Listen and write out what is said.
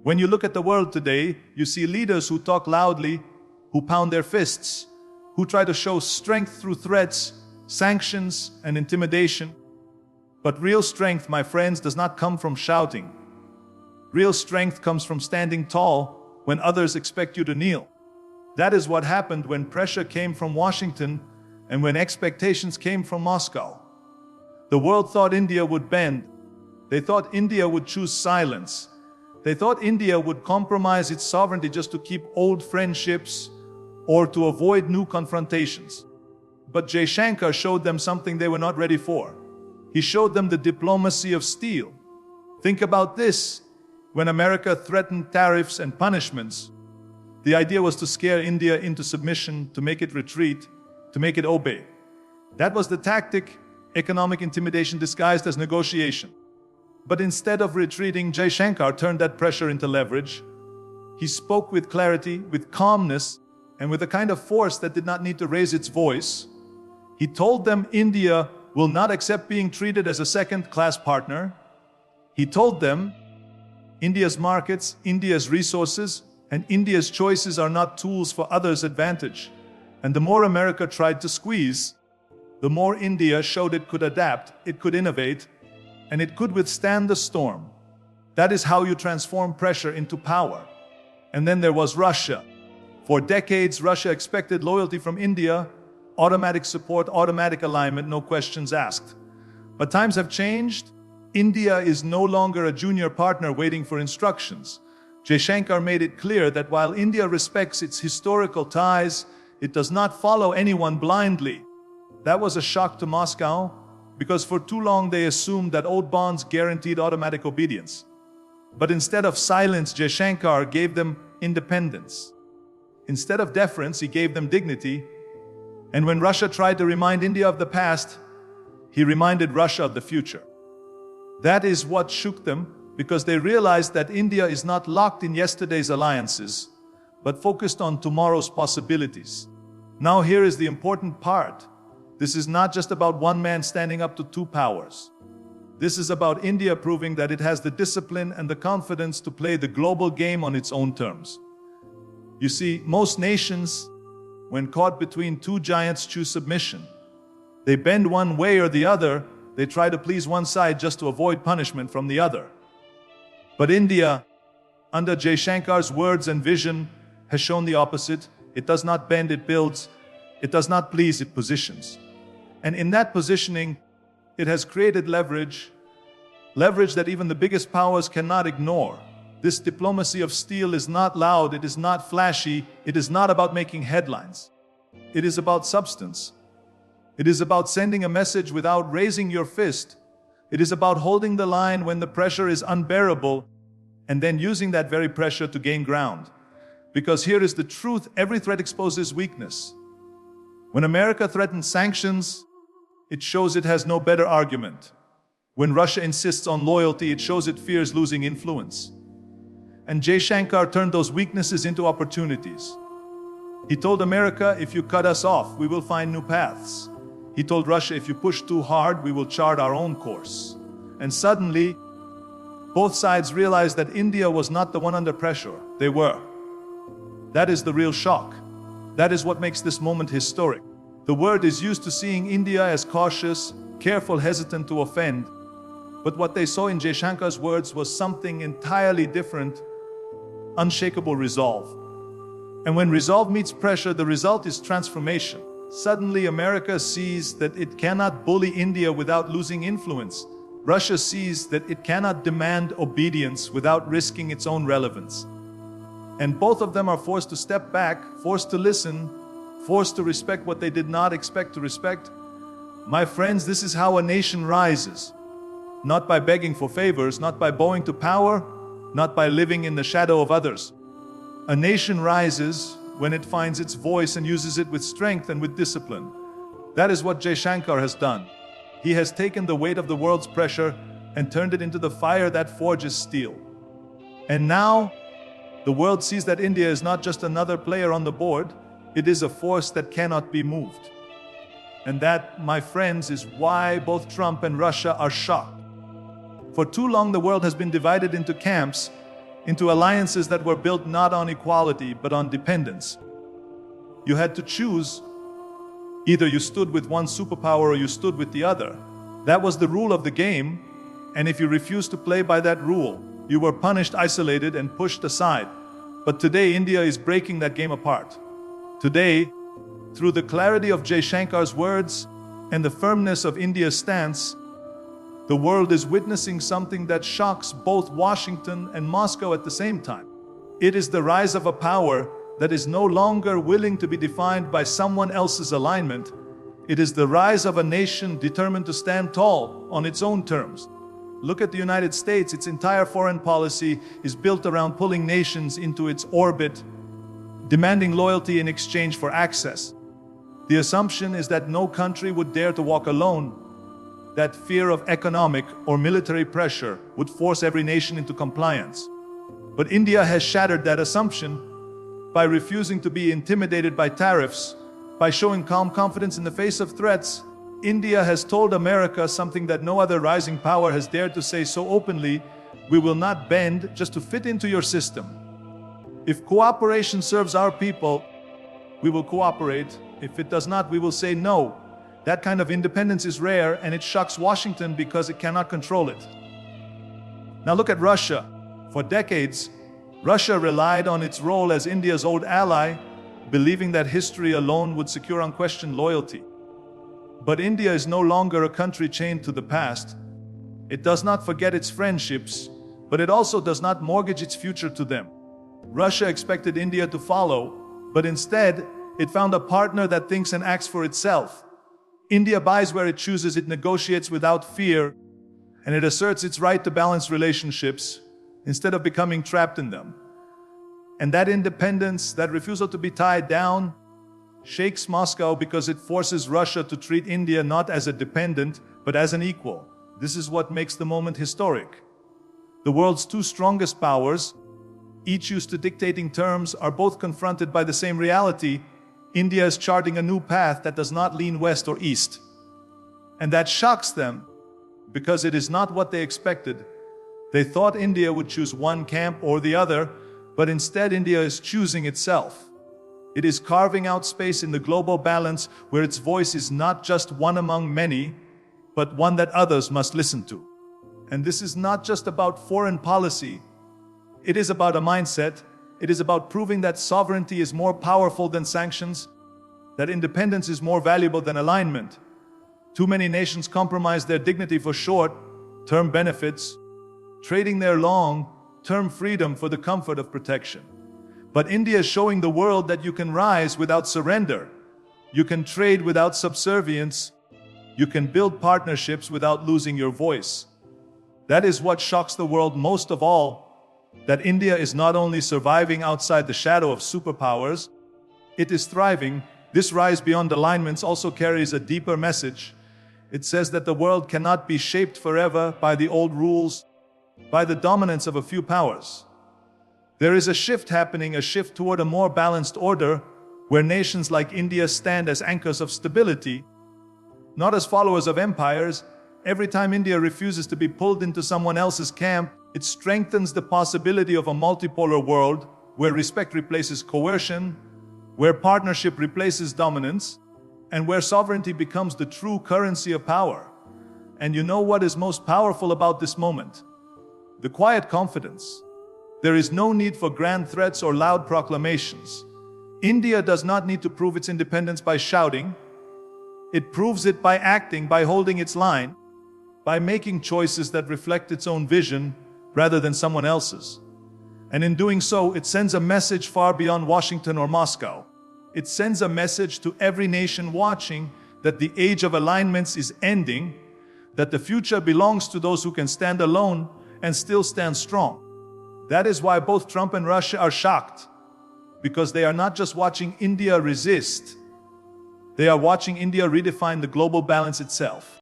When you look at the world today, you see leaders who talk loudly, who pound their fists, who try to show strength through threats, sanctions, and intimidation. But real strength, my friends, does not come from shouting. Real strength comes from standing tall when others expect you to kneel. That is what happened when pressure came from Washington and when expectations came from Moscow. The world thought India would bend. They thought India would choose silence. They thought India would compromise its sovereignty just to keep old friendships or to avoid new confrontations. But Jaishankar showed them something they were not ready for. He showed them the diplomacy of steel. Think about this. When America threatened tariffs and punishments, the idea was to scare India into submission, to make it retreat, to make it obey. That was the tactic, economic intimidation disguised as negotiation. But instead of retreating, Jaishankar turned that pressure into leverage. He spoke with clarity, with calmness, and with a kind of force that did not need to raise its voice. He told them India will not accept being treated as a second-class partner. He told them India's markets, India's resources, and India's choices are not tools for others' advantage. And the more America tried to squeeze, the more India showed it could adapt, it could innovate, and it could withstand the storm. That is how you transform pressure into power. And then there was Russia. For decades, Russia expected loyalty from India, automatic support, automatic alignment, no questions asked. But times have changed. India is no longer a junior partner waiting for instructions. Jaishankar made it clear that while India respects its historical ties, it does not follow anyone blindly. That was a shock to Moscow, because for too long they assumed that old bonds guaranteed automatic obedience. But instead of silence, Jaishankar gave them independence. Instead of deference, he gave them dignity. And when Russia tried to remind India of the past, he reminded Russia of the future. That is what shook them, because they realized that India is not locked in yesterday's alliances, but focused on tomorrow's possibilities. Now here is the important part. This is not just about one man standing up to two powers. This is about India proving that it has the discipline and the confidence to play the global game on its own terms. You see, most nations, when caught between two giants, choose submission. They bend one way or the other. They try to please one side just to avoid punishment from the other. But India, under Jaishankar's words and vision, has shown the opposite. It does not bend, it builds. It does not please, it positions. And in that positioning, it has created leverage that even the biggest powers cannot ignore. This diplomacy of steel is not loud, it is not flashy, it is not about making headlines. It is about substance. It is about sending a message without raising your fist. It is about holding the line when the pressure is unbearable and then using that very pressure to gain ground. Because here is the truth, every threat exposes weakness. When America threatens sanctions, it shows it has no better argument. When Russia insists on loyalty, it shows it fears losing influence. And Jaishankar turned those weaknesses into opportunities. He told America, if you cut us off, we will find new paths. He told Russia, if you push too hard, we will chart our own course. And suddenly, both sides realized that India was not the one under pressure. They were. That is the real shock. That is what makes this moment historic. The world is used to seeing India as cautious, careful, hesitant to offend. But what they saw in Jaishankar's words was something entirely different, unshakable resolve. And when resolve meets pressure, the result is transformation. Suddenly, America sees that it cannot bully India without losing influence. Russia sees that it cannot demand obedience without risking its own relevance. And both of them are forced to step back, forced to listen, forced to respect what they did not expect to respect. My friends, this is how a nation rises. Not by begging for favors, not by bowing to power, not by living in the shadow of others. A nation rises when it finds its voice and uses it with strength and with discipline. That is what Jaishankar has done. He has taken the weight of the world's pressure and turned it into the fire that forges steel. And now, the world sees that India is not just another player on the board, it is a force that cannot be moved. And that, my friends, is why both Trump and Russia are shocked. For too long, the world has been divided into camps, into alliances that were built not on equality but on dependence. You had to choose. Either you stood with one superpower or you stood with the other. That was the rule of the game, and if you refused to play by that rule, you were punished, isolated, and pushed aside. But today, India is breaking that game apart. Today, through the clarity of Jaishankar's words and the firmness of India's stance, the world is witnessing something that shocks both Washington and Moscow at the same time. It is the rise of a power that is no longer willing to be defined by someone else's alignment. It is the rise of a nation determined to stand tall on its own terms. Look at the United States. Its entire foreign policy is built around pulling nations into its orbit, demanding loyalty in exchange for access. The assumption is that no country would dare to walk alone, that fear of economic or military pressure would force every nation into compliance. But India has shattered that assumption by refusing to be intimidated by tariffs, by showing calm confidence in the face of threats. India has told America something that no other rising power has dared to say so openly: we will not bend just to fit into your system. If cooperation serves our people, we will cooperate. If it does not, we will say no. That kind of independence is rare, and it shocks Washington because it cannot control it. Now look at Russia. For decades, Russia relied on its role as India's old ally, believing that history alone would secure unquestioned loyalty. But India is no longer a country chained to the past. It does not forget its friendships, but it also does not mortgage its future to them. Russia expected India to follow, but instead, it found a partner that thinks and acts for itself. India buys where it chooses, it negotiates without fear, and it asserts its right to balance relationships instead of becoming trapped in them. And that independence, that refusal to be tied down, shakes Moscow because it forces Russia to treat India not as a dependent, but as an equal. This is what makes the moment historic. The world's two strongest powers, each used to dictating terms, are both confronted by the same reality. India is charting a new path that does not lean west or east. And that shocks them because it is not what they expected. They thought India would choose one camp or the other, but instead India is choosing itself. It is carving out space in the global balance where its voice is not just one among many, but one that others must listen to. And this is not just about foreign policy. It is about a mindset. It is about proving that sovereignty is more powerful than sanctions, that independence is more valuable than alignment. Too many nations compromise their dignity for short-term benefits, trading their long-term freedom for the comfort of protection. But India is showing the world that you can rise without surrender. You can trade without subservience. You can build partnerships without losing your voice. That is what shocks the world most of all, that India is not only surviving outside the shadow of superpowers, it is thriving. This rise beyond alignments also carries a deeper message. It says that the world cannot be shaped forever by the old rules, by the dominance of a few powers. There is a shift happening, a shift toward a more balanced order, where nations like India stand as anchors of stability, not as followers of empires. Every time India refuses to be pulled into someone else's camp, it strengthens the possibility of a multipolar world where respect replaces coercion, where partnership replaces dominance, and where sovereignty becomes the true currency of power. And you know what is most powerful about this moment? The quiet confidence. There is no need for grand threats or loud proclamations. India does not need to prove its independence by shouting. It proves it by acting, by holding its line, by making choices that reflect its own vision rather than someone else's. And in doing so, it sends a message far beyond Washington or Moscow. It sends a message to every nation watching that the age of alignments is ending, that the future belongs to those who can stand alone and still stand strong. That is why both Trump and Russia are shocked, because they are not just watching India resist, they are watching India redefine the global balance itself.